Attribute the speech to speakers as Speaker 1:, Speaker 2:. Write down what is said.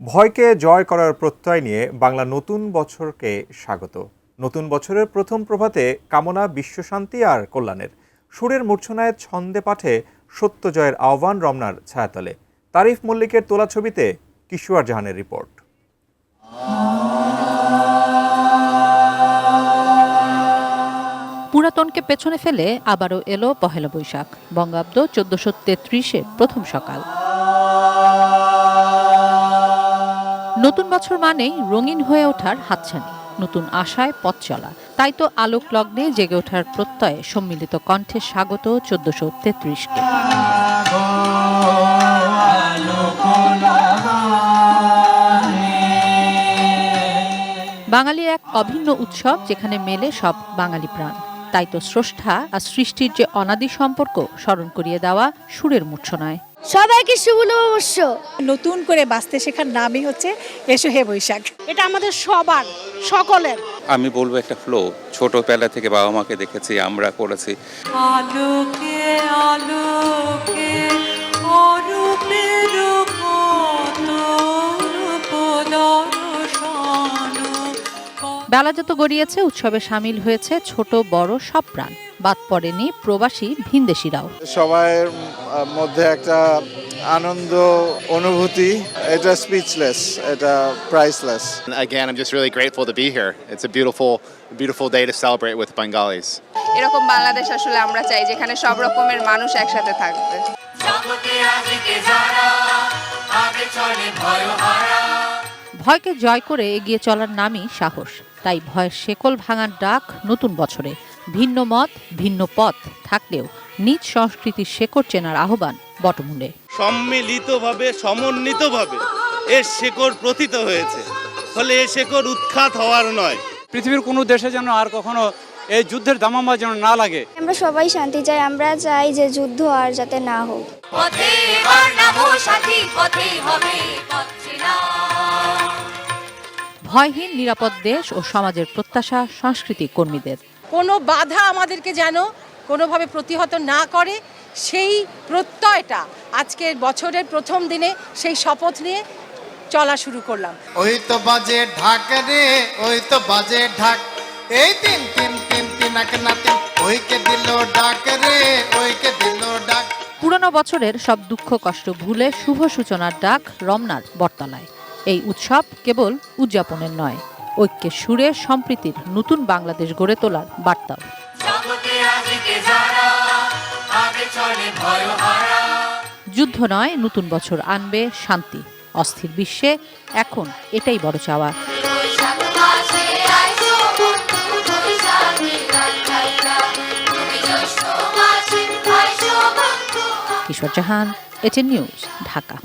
Speaker 1: ভয়কে জয় করার প্রত্যয় নিয়ে বাংলা নতুন বছরকে স্বাগত। নতুন বছরের প্রথম প্রভাতে কামনা বিশ্বশান্তি আর কল্যাণের। সুরের মূর্ছনায় ছন্দে পাঠে সত্য জয়ের আহ্বান রমনার ছায়াতলে। তারিফ মল্লিকের তোলা ছবিতে কিশোর জাহানের রিপোর্ট।
Speaker 2: পুরাতনকে পেছনে ফেলে আবারও এলো পহেলা বৈশাখ, বঙ্গাব্দ 1433-এ প্রথম সকাল। নতুন বছর মানেই রঙিন হয়ে ওঠার হাতছানি, নতুন আশায় পথ চলা। তাই তো আলোক লগ্নে জেগে ওঠার প্রত্যয়ে সম্মিলিত কণ্ঠে স্বাগত 1433-কে। বাঙালি এক অভিন্ন উৎসব, যেখানে মেলে সব বাঙালি প্রাণ। তাই তো স্রষ্টা আর সৃষ্টির যে অনাদি সম্পর্ক স্মরণ করিয়ে দেওয়া সুরের মূর্ছনায়।
Speaker 3: সবাইকে শুভ নববর্ষ।
Speaker 4: নতুন করে বাঁচতে শেখার নামই হচ্ছে এসো হে বৈশাখ। এটা আমাদের সবার, সকলের।
Speaker 5: আমি বলবো একটা ফ্লো, ছোটবেলা থেকে বাবা মাকে দেখেছি, আমরা করেছি।
Speaker 6: আলোকে আলোকে অরূপের কত রূপ দর্শন।
Speaker 2: বেলা যত গড়িয়েছে, উৎসবে সামিল হয়েছে ছোট বড় সব প্রাণ। বাদ পড়েনি প্রবাসী ভিনদেশিরাও।
Speaker 7: সবার মধ্যে একটা আনন্দ অনুভূতি, এটা স্পিচলেস, এটা priceless.
Speaker 8: Again, I'm just really grateful to be here. It's a beautiful day to celebrate with Bengalis.
Speaker 9: এরকম বাংলাদেশ আসলে আমরা চাই, যেখানে সব রকমের মানুষ একসাথে থাকবে।
Speaker 2: ভয়কে জয় করে এগিয়ে চলার নামই সাহস। তাই ভয়ের শেকল ভাঙার ডাক নতুন বছরে। ভিন্ন মত ভিন্ন পথ থাকলেও নিজ সংস্কৃতির শেকড় চেনার আহ্বান বটমূলে।
Speaker 10: সম্মিলিতভাবে সমন্বিতভাবে এর শেকড় প্রথিত হয়েছে, ফলে এ শেকড় উৎখাত হওয়ার নয়।
Speaker 11: পৃথিবীর কোনো দেশে যেন আর কখনো এই যুদ্ধের দামামা যেন না লাগে।
Speaker 3: আমরা সবাই শান্তি চাই, আমরা চাই যে যুদ্ধ আর যাতে না হোক।
Speaker 2: ভয়হীন নিরাপদ দেশ ও সমাজের প্রত্যাশা সাংস্কৃতিক কর্মীদের।
Speaker 4: কোনো বাধা আমাদেরকে যেন কোনোভাবে প্রতিহত না করে, সেই প্রত্যয়টা আজকের বছরের প্রথম দিনে সেই শপথ নিয়ে চলা শুরু করলাম।
Speaker 7: ওই তো বাজে ঢাক রে, ওই তো বাজে ঢাক, এই তিন তিন তিন তিনাক না তিন, ওইকে দিল ডাক রে, ওইকে দিল ডাক।
Speaker 2: পুরনো বছরের সব দুঃখ কষ্ট ভুলে শুভ সূচনার ডাক রমনার বটতলায়। এই উৎসব কেবল উদযাপনের নয়, ঐক্যের সুরে সম্প্রীতির নতুন বাংলাদেশ গড়ে তোলার বার্তাও। যুদ্ধ নয়, নতুন বছর আনবে শান্তি। অস্থির বিশ্বে এখন এটাই বড় চাওয়া। কিশোর জাহান, এটিএন নিউজ, ঢাকা।